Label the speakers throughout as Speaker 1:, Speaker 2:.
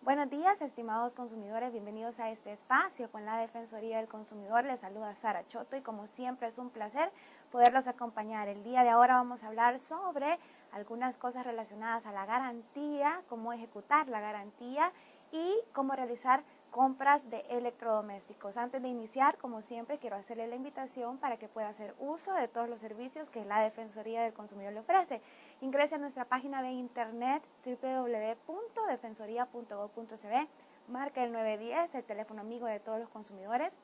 Speaker 1: Buenos días, estimados consumidores, bienvenidos a este espacio con la Defensoría del Consumidor. Les saluda Sara Choto y como siempre es un placer poderlos acompañar. El día de ahora vamos a hablar sobre algunas cosas relacionadas a la garantía, cómo ejecutar la garantía y cómo realizar compras de electrodomésticos. Antes de iniciar, como siempre, quiero hacerle la invitación para que pueda hacer uso de todos los servicios que la Defensoría del Consumidor le ofrece. Ingrese a nuestra página de internet www.defensoría.gov.sb, marca el 910, el teléfono amigo de todos los consumidores.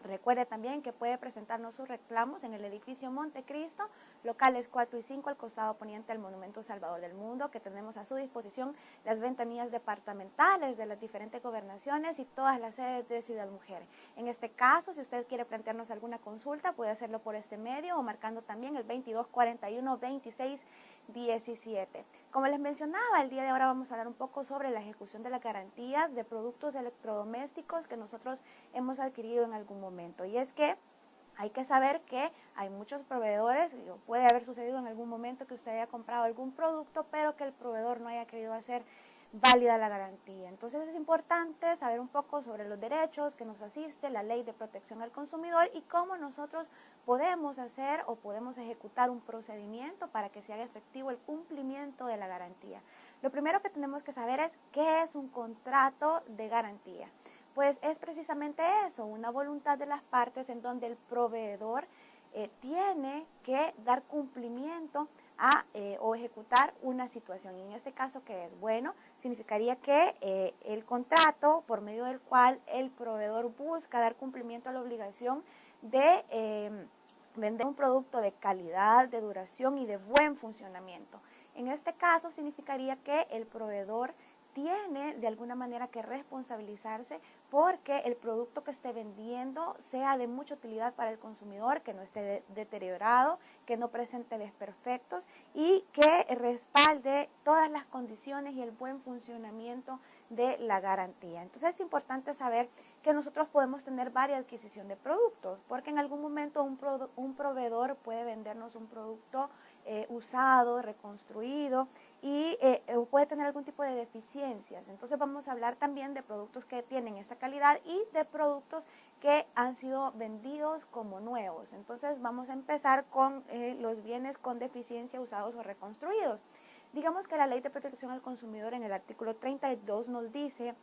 Speaker 1: Recuerde también que puede presentarnos sus reclamos en el edificio Montecristo, locales 4 y 5 al costado poniente del Monumento Salvador del Mundo, que tenemos a su disposición las ventanillas departamentales de las diferentes gobernaciones y todas las sedes de Ciudad Mujer. En este caso, si usted quiere plantearnos alguna consulta, puede hacerlo por este medio o marcando también el 2241-2617. Como les mencionaba, el día de ahora vamos a hablar un poco sobre la ejecución de las garantías de productos electrodomésticos que nosotros hemos adquirido en algún momento. Y es que hay que saber que hay muchos proveedores, puede haber sucedido en algún momento que usted haya comprado algún producto, pero que el proveedor no haya querido hacer válida la garantía. Entonces es importante saber un poco sobre los derechos que nos asiste la Ley de Protección al Consumidor y cómo nosotros podemos hacer o podemos ejecutar un procedimiento para que se haga efectivo el cumplimiento de la garantía. Lo primero que tenemos que saber es qué es un contrato de garantía. Pues es precisamente eso, una voluntad de las partes en donde el proveedor tiene que dar cumplimiento a o ejecutar una situación. Y en este caso, ¿qué es? Bueno, significaría que el contrato por medio del cual el proveedor busca dar cumplimiento a la obligación de vender un producto de calidad, de duración y de buen funcionamiento. En este caso, significaría que el proveedor tiene de alguna manera que responsabilizarse porque el producto que esté vendiendo sea de mucha utilidad para el consumidor, que no esté deteriorado, que no presente desperfectos y que respalde todas las condiciones y el buen funcionamiento de la garantía. Entonces es importante saber que nosotros podemos tener varias adquisición de productos, porque en algún momento un proveedor puede vendernos un producto usado, reconstruido y puede tener algún tipo de deficiencias. Entonces vamos a hablar también de productos que tienen esta calidad y de productos que han sido vendidos como nuevos. Entonces vamos a empezar con los bienes con deficiencia usados o reconstruidos. Digamos que la Ley de Protección al Consumidor en el artículo 32 nos dice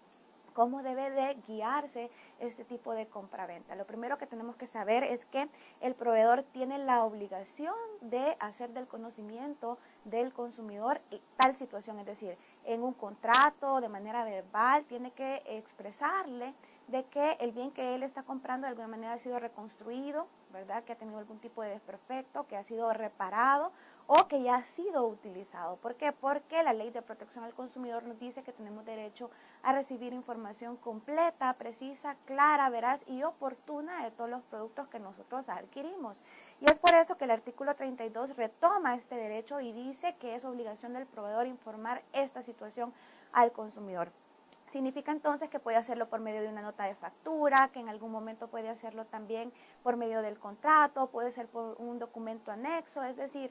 Speaker 1: cómo debe de guiarse este tipo de compraventa. Lo primero que tenemos que saber es que el proveedor tiene la obligación de hacer del conocimiento del consumidor tal situación, es decir, en un contrato, de manera verbal, tiene que expresarle de que el bien que él está comprando de alguna manera ha sido reconstruido, ¿verdad? Que ha tenido algún tipo de desperfecto, que ha sido reparado o que ya ha sido utilizado. ¿Por qué? Porque la Ley de Protección al Consumidor nos dice que tenemos derecho a recibir información completa, precisa, clara, veraz y oportuna de todos los productos que nosotros adquirimos. Y es por eso que el artículo 32 retoma este derecho y dice que es obligación del proveedor informar esta situación al consumidor. Significa entonces que puede hacerlo por medio de una nota de factura, que en algún momento puede hacerlo también por medio del contrato, puede ser por un documento anexo, es decir,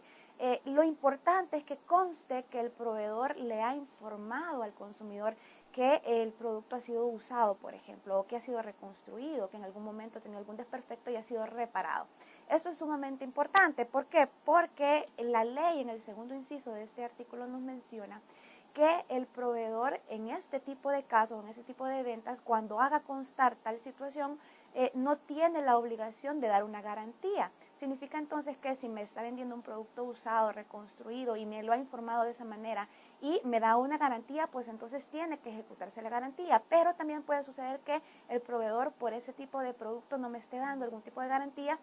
Speaker 1: lo importante es que conste que el proveedor le ha informado al consumidor que el producto ha sido usado, por ejemplo, o que ha sido reconstruido, que en algún momento ha tenido algún desperfecto y ha sido reparado. Esto es sumamente importante. ¿Por qué? Porque la ley en el segundo inciso de este artículo nos menciona que el proveedor en este tipo de casos, en este tipo de ventas, cuando haga constar tal situación, no tiene la obligación de dar una garantía. Significa entonces que si me está vendiendo un producto usado, reconstruido y me lo ha informado de esa manera y me da una garantía, pues entonces tiene que ejecutarse la garantía. Pero también puede suceder que el proveedor por ese tipo de producto no me esté dando algún tipo de garantía.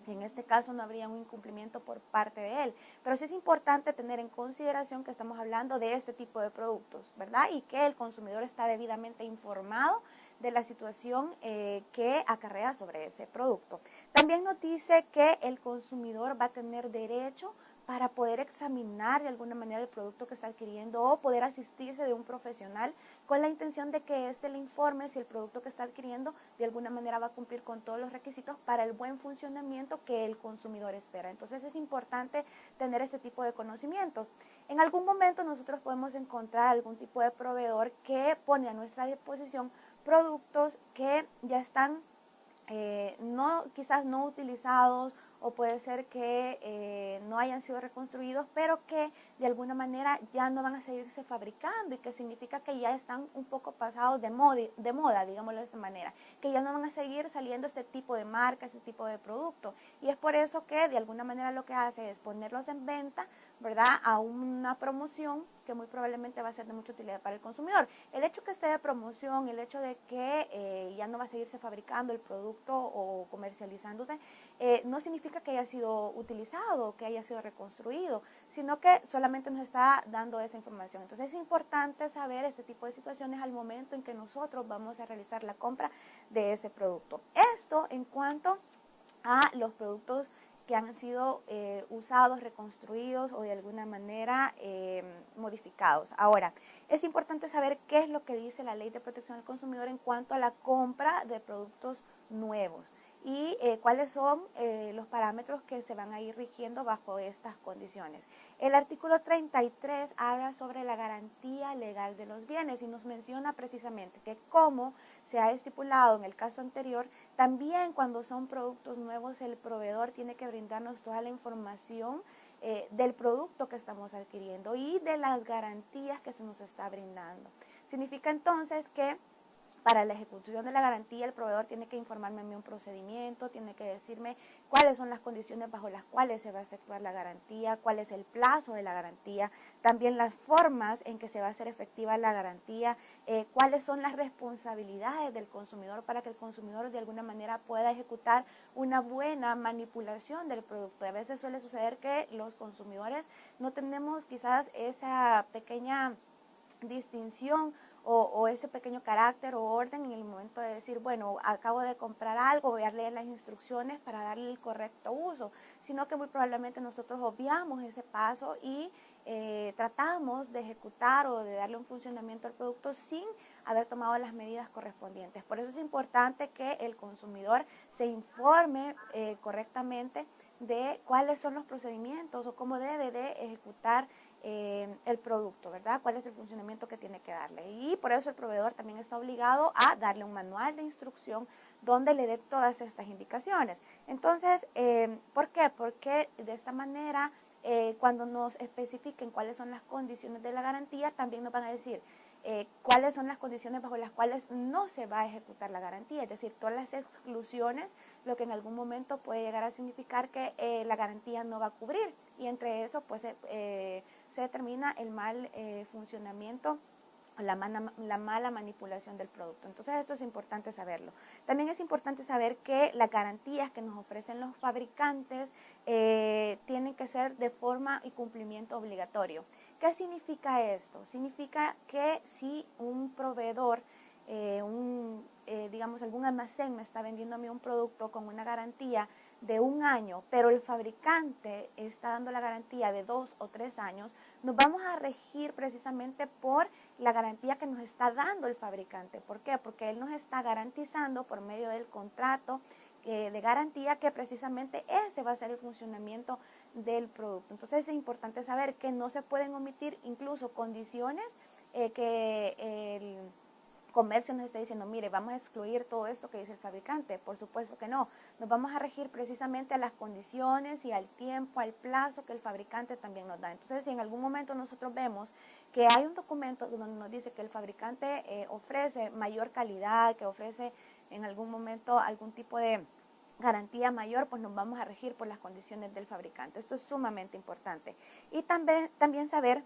Speaker 1: En este caso no habría un incumplimiento por parte de él, pero sí es importante tener en consideración que estamos hablando de este tipo de productos, ¿verdad? Y que el consumidor está debidamente informado de la situación que acarrea sobre ese producto. También nos dice que el consumidor va a tener derecho para poder examinar de alguna manera el producto que está adquiriendo o poder asistirse de un profesional con la intención de que éste le informe si el producto que está adquiriendo de alguna manera va a cumplir con todos los requisitos para el buen funcionamiento que el consumidor espera. Entonces es importante tener ese tipo de conocimientos. En algún momento nosotros podemos encontrar algún tipo de proveedor que pone a nuestra disposición productos que ya están quizás no utilizados, o puede ser que no hayan sido reconstruidos, pero que de alguna manera ya no van a seguirse fabricando y que significa que ya están un poco pasados de moda, digámoslo de esta manera, que ya no van a seguir saliendo este tipo de marca, este tipo de producto. Y es por eso que de alguna manera lo que hace es ponerlos en venta, ¿verdad?, a una promoción que muy probablemente va a ser de mucha utilidad para el consumidor. El hecho que esté de promoción, el hecho de que ya no va a seguirse fabricando el producto o comercializándose, no significa que haya sido utilizado, que haya sido reconstruido, sino que solamente nos está dando esa información. Entonces es importante saber este tipo de situaciones al momento en que nosotros vamos a realizar la compra de ese producto. Esto en cuanto a los productos que han sido usados, reconstruidos o de alguna manera modificados. Ahora, es importante saber qué es lo que dice la Ley de Protección al Consumidor en cuanto a la compra de productos nuevos y cuáles son los parámetros que se van a ir rigiendo bajo estas condiciones. El artículo 33 habla sobre la garantía legal de los bienes y nos menciona precisamente que, como se ha estipulado en el caso anterior, también cuando son productos nuevos el proveedor tiene que brindarnos toda la información del producto que estamos adquiriendo y de las garantías que se nos está brindando. Significa entonces que para la ejecución de la garantía, el proveedor tiene que informarme a mí un procedimiento, tiene que decirme cuáles son las condiciones bajo las cuales se va a efectuar la garantía, cuál es el plazo de la garantía, también las formas en que se va a hacer efectiva la garantía, cuáles son las responsabilidades del consumidor para que el consumidor de alguna manera pueda ejecutar una buena manipulación del producto. A veces suele suceder que los consumidores no tenemos quizás esa pequeña distinción o ese pequeño carácter o orden en el momento de decir, bueno, acabo de comprar algo, voy a leer las instrucciones para darle el correcto uso, sino que muy probablemente nosotros obviamos ese paso y tratamos de ejecutar o de darle un funcionamiento al producto sin haber tomado las medidas correspondientes. Por eso es importante que el consumidor se informe correctamente de cuáles son los procedimientos o cómo debe de ejecutar el producto, ¿verdad? ¿Cuál es el funcionamiento que tiene que darle? Y por eso el proveedor también está obligado a darle un manual de instrucción donde le dé todas estas indicaciones. Entonces, ¿por qué? Porque de esta manera, cuando nos especifiquen cuáles son las condiciones de la garantía, también nos van a decir cuáles son las condiciones bajo las cuales no se va a ejecutar la garantía, es decir, todas las exclusiones, lo que en algún momento puede llegar a significar que la garantía no va a cubrir, y entre eso pues se determina el mal funcionamiento, la mala manipulación del producto. Entonces esto es importante saberlo. También es importante saber que las garantías que nos ofrecen los fabricantes tienen que ser de forma y cumplimiento obligatorio. ¿Qué significa esto? Significa que si un proveedor, digamos algún almacén me está vendiendo a mí un producto con una garantía de 1 año, pero el fabricante está dando la garantía de 2 o 3 años, nos vamos a regir precisamente por la garantía que nos está dando el fabricante. ¿Por qué? Porque él nos está garantizando por medio del contrato de garantía que precisamente ese va a ser el funcionamiento del producto. Entonces es importante saber que no se pueden omitir incluso condiciones que el comercio nos está diciendo, mire, vamos a excluir todo esto que dice el fabricante. Por supuesto que no. Nos vamos a regir precisamente a las condiciones y al tiempo, al plazo que el fabricante también nos da. Entonces, si en algún momento nosotros vemos que hay un documento donde nos dice que el fabricante ofrece mayor calidad, que ofrece en algún momento algún tipo de garantía mayor, pues nos vamos a regir por las condiciones del fabricante. Esto es sumamente importante. Y también saber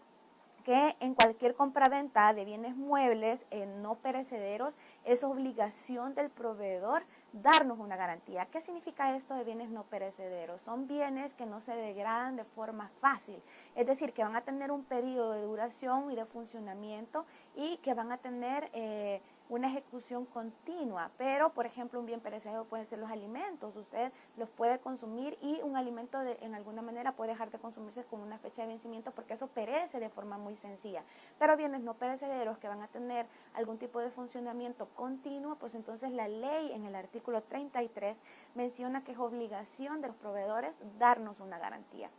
Speaker 1: que en cualquier compraventa de bienes muebles no perecederos es obligación del proveedor darnos una garantía. ¿Qué significa esto de bienes no perecederos? Son bienes que no se degradan de forma fácil, es decir, que van a tener un periodo de duración y de funcionamiento y que van a tener una ejecución continua, pero por ejemplo un bien perecedero pueden ser los alimentos, usted los puede consumir y un alimento en alguna manera puede dejar de consumirse con una fecha de vencimiento porque eso perece de forma muy sencilla, pero bienes no perecederos que van a tener algún tipo de funcionamiento continuo, pues entonces la ley en el artículo 33 menciona que es obligación de los proveedores darnos una garantía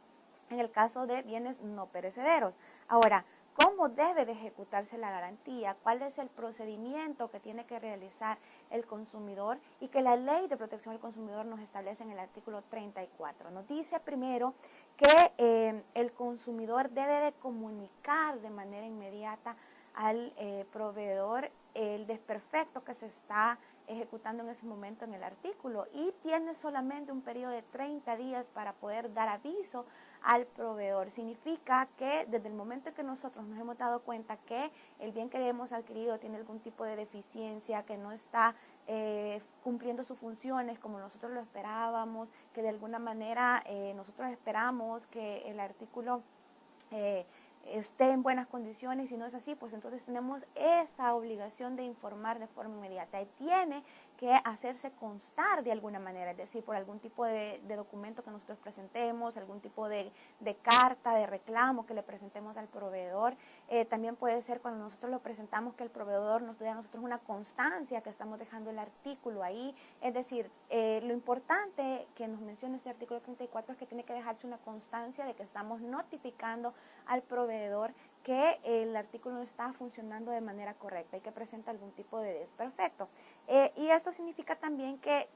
Speaker 1: en el caso de bienes no perecederos. Ahora, ¿cómo debe de ejecutarse la garantía? ¿Cuál es el procedimiento que tiene que realizar el consumidor? Y que la Ley de Protección al Consumidor nos establece en el artículo 34. Nos dice primero que el consumidor debe de comunicar de manera inmediata al proveedor el desperfecto que se está ejecutando en ese momento en el artículo y tiene solamente un periodo de 30 días para poder dar aviso al proveedor. Significa que desde el momento en que nosotros nos hemos dado cuenta que el bien que hemos adquirido tiene algún tipo de deficiencia, que no está cumpliendo sus funciones como nosotros lo esperábamos, que de alguna manera nosotros esperamos que el artículo esté en buenas condiciones, y si no es así, pues entonces tenemos esa obligación de informar de forma inmediata y tiene que hacerse constar de alguna manera, es decir, por algún tipo de documento que nosotros presentemos, algún tipo de carta, de reclamo que le presentemos al proveedor. También puede ser cuando nosotros lo presentamos que el proveedor nos dé a nosotros una constancia que estamos dejando el artículo ahí. Es decir, lo importante que nos menciona este artículo 34 es que tiene que dejarse una constancia de que estamos notificando al proveedor que el artículo no está funcionando de manera correcta y que presenta algún tipo de desperfecto. Y esto significa también que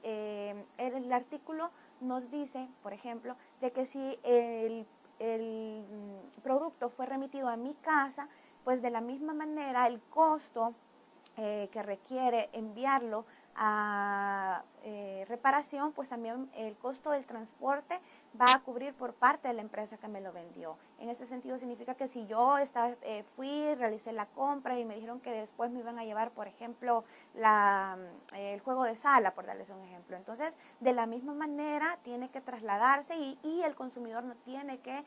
Speaker 1: el artículo nos dice, por ejemplo, de que si el producto fue remitido a mi casa, pues de la misma manera el costo que requiere enviarlo a reparación, pues también el costo del transporte va a cubrir por parte de la empresa que me lo vendió. En ese sentido significa que si yo fui, realicé la compra y me dijeron que después me iban a llevar, por ejemplo, el juego de sala, por darles un ejemplo. Entonces, de la misma manera tiene que trasladarse y el consumidor no tiene que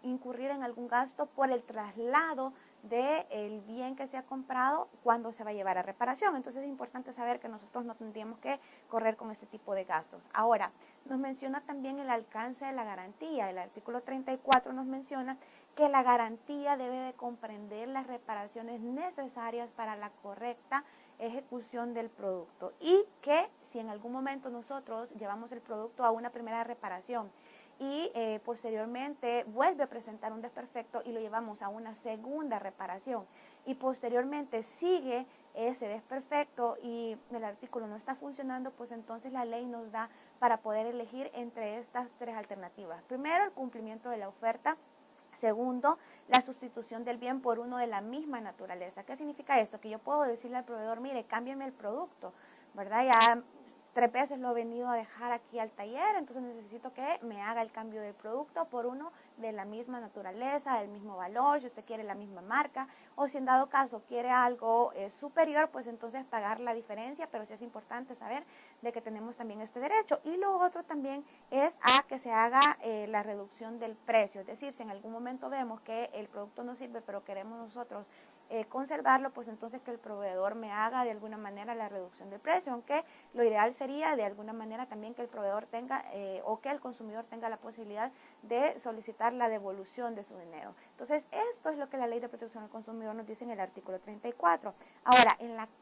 Speaker 1: incurrir en algún gasto por el traslado del bien que se ha comprado cuando se va a llevar a reparación. Entonces es importante saber que nosotros no tendríamos que correr con este tipo de gastos. Ahora, nos menciona también el alcance de la garantía. El artículo 34 nos menciona que la garantía debe de comprender las reparaciones necesarias para la correcta ejecución del producto y que si en algún momento nosotros llevamos el producto a una primera reparación y posteriormente vuelve a presentar un desperfecto y lo llevamos a una segunda reparación y posteriormente sigue ese desperfecto y el artículo no está funcionando, pues entonces la ley nos da para poder elegir entre estas tres alternativas. Primero, el cumplimiento de la oferta. Segundo, la sustitución del bien por uno de la misma naturaleza. ¿Qué significa esto? Que yo puedo decirle al proveedor, mire, cámbiame el producto, ¿verdad? Ya 3 veces lo he venido a dejar aquí al taller, entonces necesito que me haga el cambio del producto por uno de la misma naturaleza, del mismo valor, si usted quiere la misma marca, o si en dado caso quiere algo superior, pues entonces pagar la diferencia, pero sí es importante saber de que tenemos también este derecho. Y lo otro también es a que se haga la reducción del precio, es decir, si en algún momento vemos que el producto no sirve, pero queremos nosotros conservarlo, pues entonces que el proveedor me haga de alguna manera la reducción del precio, aunque lo ideal sería de alguna manera también que el proveedor tenga o que el consumidor tenga la posibilidad de solicitar la devolución de su dinero. Entonces, esto es lo que la Ley de Protección al Consumidor nos dice en el artículo 34. Ahora,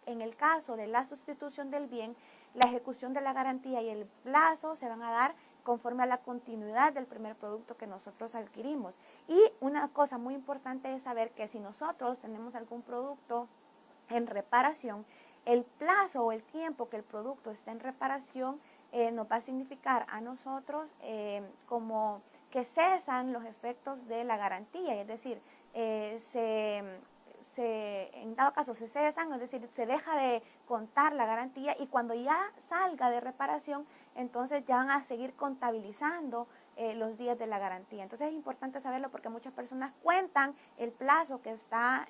Speaker 1: en el caso de la sustitución del bien, la ejecución de la garantía y el plazo se van a dar conforme a la continuidad del primer producto que nosotros adquirimos. Y una cosa muy importante es saber que si nosotros tenemos algún producto en reparación, el plazo o el tiempo que el producto esté en reparación nos va a significar a nosotros como que cesan los efectos de la garantía, es decir, en dado caso se cesan, es decir, se deja de contar la garantía y cuando ya salga de reparación, entonces ya van a seguir contabilizando los días de la garantía. Entonces es importante saberlo porque muchas personas cuentan el plazo que está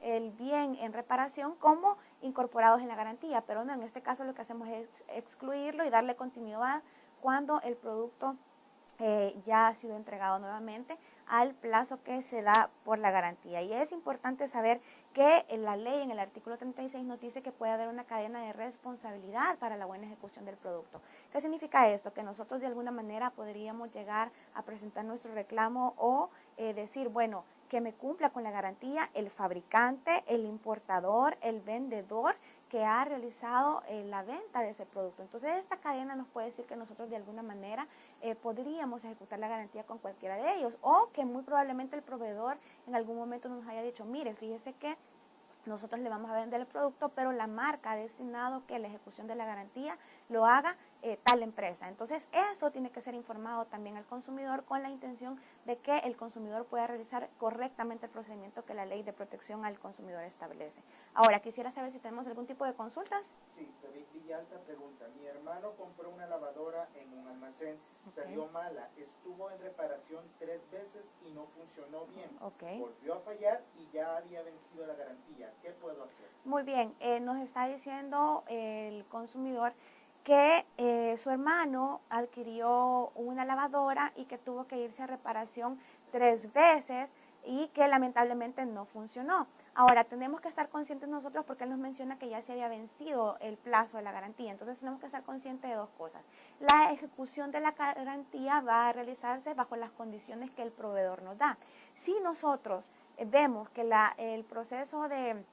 Speaker 1: el bien en reparación como incorporados en la garantía, pero no, en este caso lo que hacemos es excluirlo y darle continuidad cuando el producto ya ha sido entregado nuevamente al plazo que se da por la garantía. Y es importante saber que en la ley, en el artículo 36, nos dice que puede haber una cadena de responsabilidad para la buena ejecución del producto. ¿Qué significa esto? Que nosotros de alguna manera podríamos llegar a presentar nuestro reclamo o decir, bueno, que me cumpla con la garantía el fabricante, el importador, el vendedor que ha realizado la venta de ese producto. Entonces esta cadena nos puede decir que nosotros de alguna manera podríamos ejecutar la garantía con cualquiera de ellos, o que muy probablemente el proveedor en algún momento nos haya dicho, mire, fíjese que nosotros le vamos a vender el producto, pero la marca ha destinado que la ejecución de la garantía lo haga tal empresa. Entonces eso tiene que ser informado también al consumidor con la intención de que el consumidor pueda realizar correctamente el procedimiento que la ley de protección al consumidor establece. Ahora, quisiera saber si tenemos algún tipo de consultas.
Speaker 2: Sí, David Villalta pregunta, mi hermano compró una lavadora en un almacén, salió mala, estuvo en reparación 3 veces y no funcionó bien, volvió a fallar y ya había vencido la garantía, ¿qué puedo hacer?
Speaker 1: Muy bien, nos está diciendo el consumidor que su hermano adquirió una lavadora y que tuvo que irse a reparación 3 veces y que lamentablemente no funcionó. Ahora, tenemos que estar conscientes nosotros porque él nos menciona que ya se había vencido el plazo de la garantía. Entonces, tenemos que estar conscientes de dos cosas. La ejecución de la garantía va a realizarse bajo las condiciones que el proveedor nos da. Si nosotros vemos que el proceso de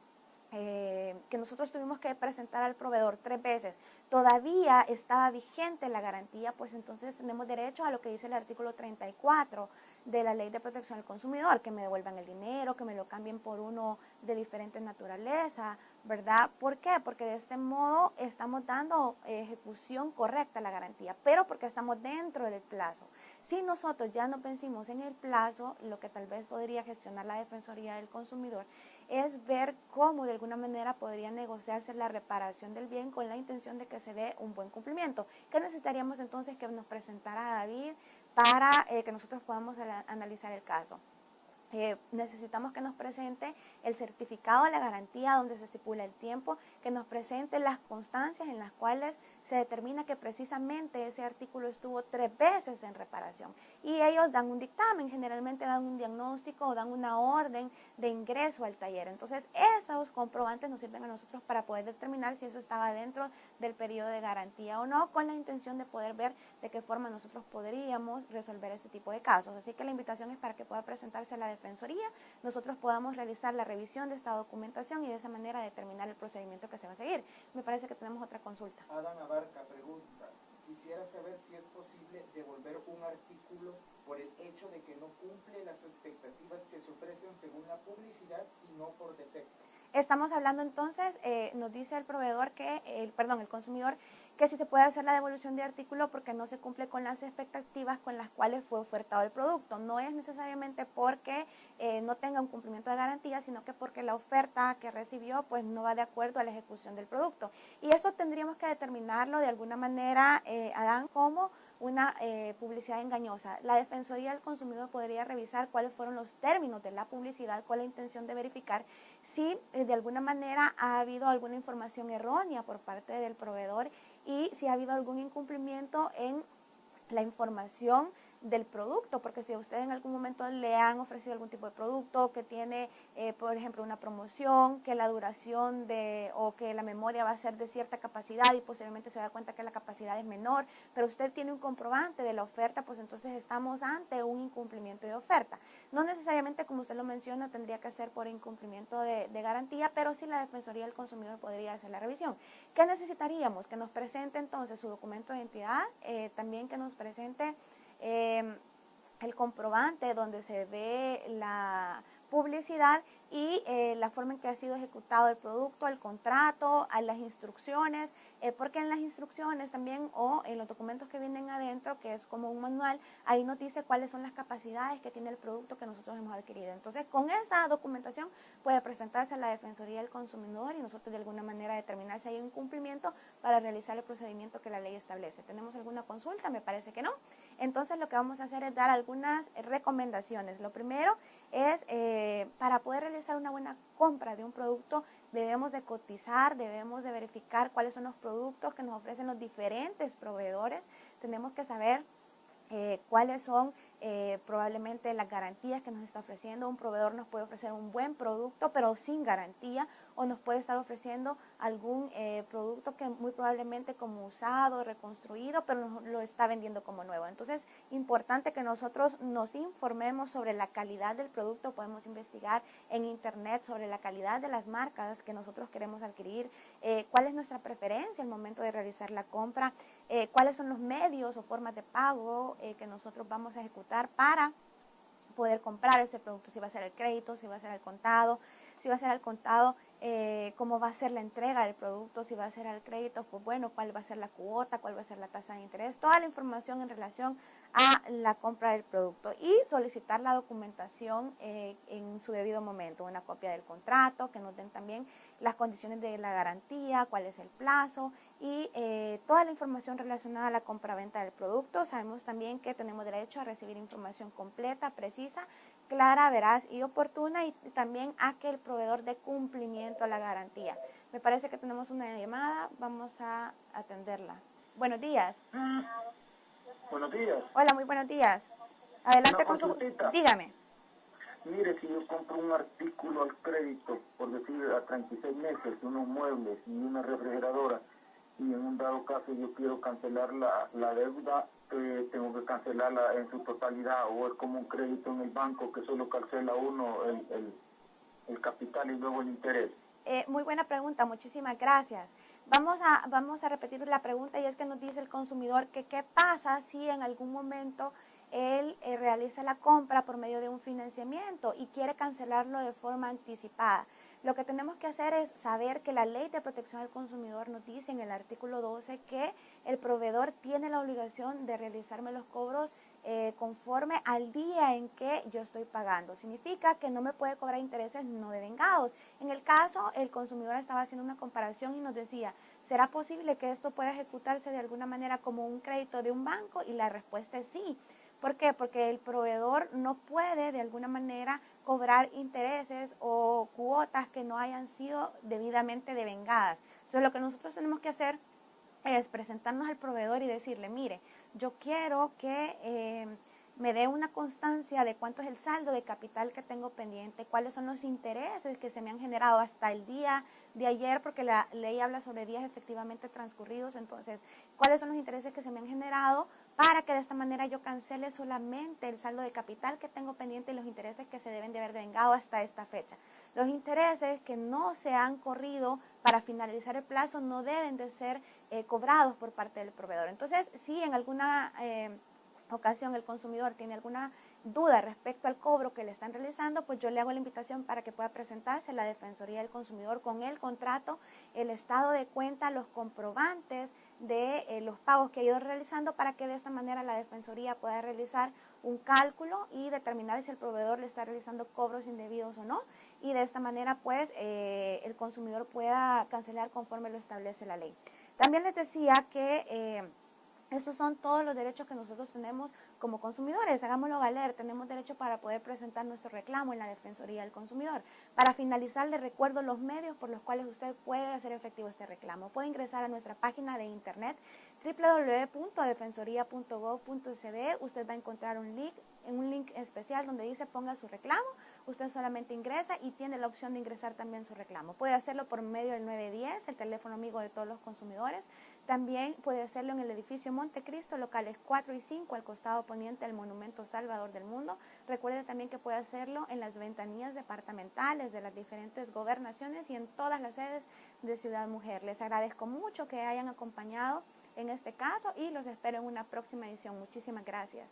Speaker 1: que nosotros tuvimos que presentar al proveedor 3 veces, todavía estaba vigente la garantía, pues entonces tenemos derecho a lo que dice el artículo 34 de la Ley de Protección al Consumidor, que me devuelvan el dinero, que me lo cambien por uno de diferente naturaleza, ¿verdad? ¿Por qué? Porque de este modo estamos dando ejecución correcta a la garantía, pero porque estamos dentro del plazo. Si nosotros ya nos vencimos en el plazo, lo que tal vez podría gestionar la Defensoría del Consumidor es ver cómo de alguna manera podría negociarse la reparación del bien con la intención de que se dé un buen cumplimiento. ¿Qué necesitaríamos entonces que nos presentara David para que nosotros podamos analizar el caso? Necesitamos que nos presente el certificado de la garantía donde se estipula el tiempo, que nos presente las constancias en las cuales se determina que precisamente ese artículo estuvo 3 veces en reparación. Y ellos dan un dictamen, generalmente dan un diagnóstico o dan una orden de ingreso al taller. Entonces, esos comprobantes nos sirven a nosotros para poder determinar si eso estaba dentro del periodo de garantía o no, con la intención de poder ver de qué forma nosotros podríamos resolver ese tipo de casos. Así que la invitación es para que pueda presentarse a la Defensoría, nosotros podamos realizar la revisión de esta documentación y de esa manera determinar el procedimiento que se va a seguir. Me parece que tenemos otra consulta.
Speaker 2: Adán Abarca pregunta, quisiera saber si es posible devolver un artículo por el hecho de que no cumple las expectativas que se ofrecen según la publicidad y no por defecto.
Speaker 1: Estamos hablando entonces, nos dice el proveedor que, el consumidor, que si se puede hacer la devolución de artículo porque no se cumple con las expectativas con las cuales fue ofertado el producto. No es necesariamente porque no tenga un cumplimiento de garantía, sino que porque la oferta que recibió pues no va de acuerdo a la ejecución del producto. Y eso tendríamos que determinarlo de alguna manera, Adán, como una publicidad engañosa. La Defensoría del Consumidor podría revisar cuáles fueron los términos de la publicidad con la intención de verificar si de alguna manera ha habido alguna información errónea por parte del proveedor y si ha habido algún incumplimiento en la información del producto, porque si a usted en algún momento le han ofrecido algún tipo de producto que tiene, por ejemplo, una promoción, que la duración o que la memoria va a ser de cierta capacidad y posiblemente se da cuenta que la capacidad es menor, pero usted tiene un comprobante de la oferta, pues entonces estamos ante un incumplimiento de oferta. No necesariamente, como usted lo menciona, tendría que ser por incumplimiento de garantía, pero sí la Defensoría del Consumidor podría hacer la revisión. ¿Qué necesitaríamos? Que nos presente entonces su documento de identidad, también que nos presente el comprobante donde se ve la publicidad y la forma en que ha sido ejecutado el producto, el contrato, a las instrucciones, porque en las instrucciones también o en los documentos que vienen adentro, que es como un manual, ahí nos dice cuáles son las capacidades que tiene el producto que nosotros hemos adquirido. Entonces, con esa documentación puede presentarse a la Defensoría del Consumidor y nosotros de alguna manera determinar si hay un incumplimiento para realizar el procedimiento que la ley establece. ¿Tenemos alguna consulta? Me parece que no. Entonces, lo que vamos a hacer es dar algunas recomendaciones. Lo primero es para poder realizar realizar una buena compra de un producto, debemos de cotizar, debemos de verificar cuáles son los productos que nos ofrecen los diferentes proveedores. Tenemos que saber cuáles son probablemente las garantías que nos está ofreciendo. Un proveedor nos puede ofrecer un buen producto pero sin garantía, o nos puede estar ofreciendo algún producto que muy probablemente como usado, reconstruido, pero nos lo está vendiendo como nuevo. Entonces, importante que nosotros nos informemos sobre la calidad del producto. Podemos investigar en internet sobre la calidad de las marcas que nosotros queremos adquirir, cuál es nuestra preferencia al momento de realizar la compra, cuáles son los medios o formas de pago que nosotros vamos a ejecutar para poder comprar ese producto, si va a ser el crédito, si va a ser el contado, si va a ser al contado, cómo va a ser la entrega del producto, si va a ser al crédito, pues bueno, cuál va a ser la cuota, cuál va a ser la tasa de interés, toda la información en relación a la compra del producto, y solicitar la documentación en su debido momento, una copia del contrato, que nos den también las condiciones de la garantía, cuál es el plazo y toda la información relacionada a la compra-venta del producto. Sabemos también que tenemos derecho a recibir información completa, precisa, clara, veraz y oportuna, y también a que el proveedor dé cumplimiento a la garantía. Me parece que tenemos una llamada, vamos a atenderla. Buenos días.
Speaker 3: Buenos días.
Speaker 1: Hola, muy buenos días. Adelante con su... Dígame.
Speaker 3: Mire, si yo compro un artículo al crédito, por decir a 36 meses, unos muebles y una refrigeradora, y en un dado caso yo quiero cancelar la deuda, tengo que cancelarla en su totalidad, o es como un crédito en el banco que solo cancela uno el capital y luego el interés.
Speaker 1: Muy buena pregunta, muchísimas gracias. Vamos a repetir la pregunta, y es que nos dice el consumidor que qué pasa si en algún momento él realiza la compra por medio de un financiamiento y quiere cancelarlo de forma anticipada. Lo que tenemos que hacer es saber que la Ley de Protección al Consumidor nos dice en el artículo 12 que el proveedor tiene la obligación de realizarme los cobros conforme al día en que yo estoy pagando. Significa que no me puede cobrar intereses no devengados. En el caso, el consumidor estaba haciendo una comparación y nos decía, ¿será posible que esto pueda ejecutarse de alguna manera como un crédito de un banco? Y la respuesta es sí. ¿Por qué? Porque el proveedor no puede de alguna manera cobrar intereses o cuotas que no hayan sido debidamente devengadas. Entonces, lo que nosotros tenemos que hacer es presentarnos al proveedor y decirle, mire, yo quiero que me dé una constancia de cuánto es el saldo de capital que tengo pendiente, cuáles son los intereses que se me han generado hasta el día de ayer, porque la ley habla sobre días efectivamente transcurridos. Entonces, cuáles son los intereses que se me han generado, para que de esta manera yo cancele solamente el saldo de capital que tengo pendiente y los intereses que se deben de haber devengado hasta esta fecha. Los intereses que no se han corrido para finalizar el plazo no deben de ser cobrados por parte del proveedor. Entonces, si en alguna ocasión el consumidor tiene alguna duda respecto al cobro que le están realizando, pues yo le hago la invitación para que pueda presentarse a la Defensoría del Consumidor con el contrato, el estado de cuenta, los comprobantes de los pagos que ha ido realizando, para que de esta manera la Defensoría pueda realizar un cálculo y determinar si el proveedor le está realizando cobros indebidos o no, y de esta manera pues el consumidor pueda cancelar conforme lo establece la ley. También les decía que estos son todos los derechos que nosotros tenemos como consumidores. Hagámoslo valer. Tenemos derecho para poder presentar nuestro reclamo en la Defensoría del Consumidor. Para finalizar, les recuerdo los medios por los cuales usted puede hacer efectivo este reclamo. Puede ingresar a nuestra página de internet www.defensoría.gov.sb. Usted va a encontrar un link especial donde dice ponga su reclamo. Usted solamente ingresa y tiene la opción de ingresar también su reclamo. Puede hacerlo por medio del 910, el teléfono amigo de todos los consumidores. También puede hacerlo en el edificio Montecristo, locales 4 y 5, al costado poniente del Monumento Salvador del Mundo. Recuerde también que puede hacerlo en las ventanillas departamentales de las diferentes gobernaciones y en todas las sedes de Ciudad Mujer. Les agradezco mucho que hayan acompañado en este caso y los espero en una próxima edición. Muchísimas gracias.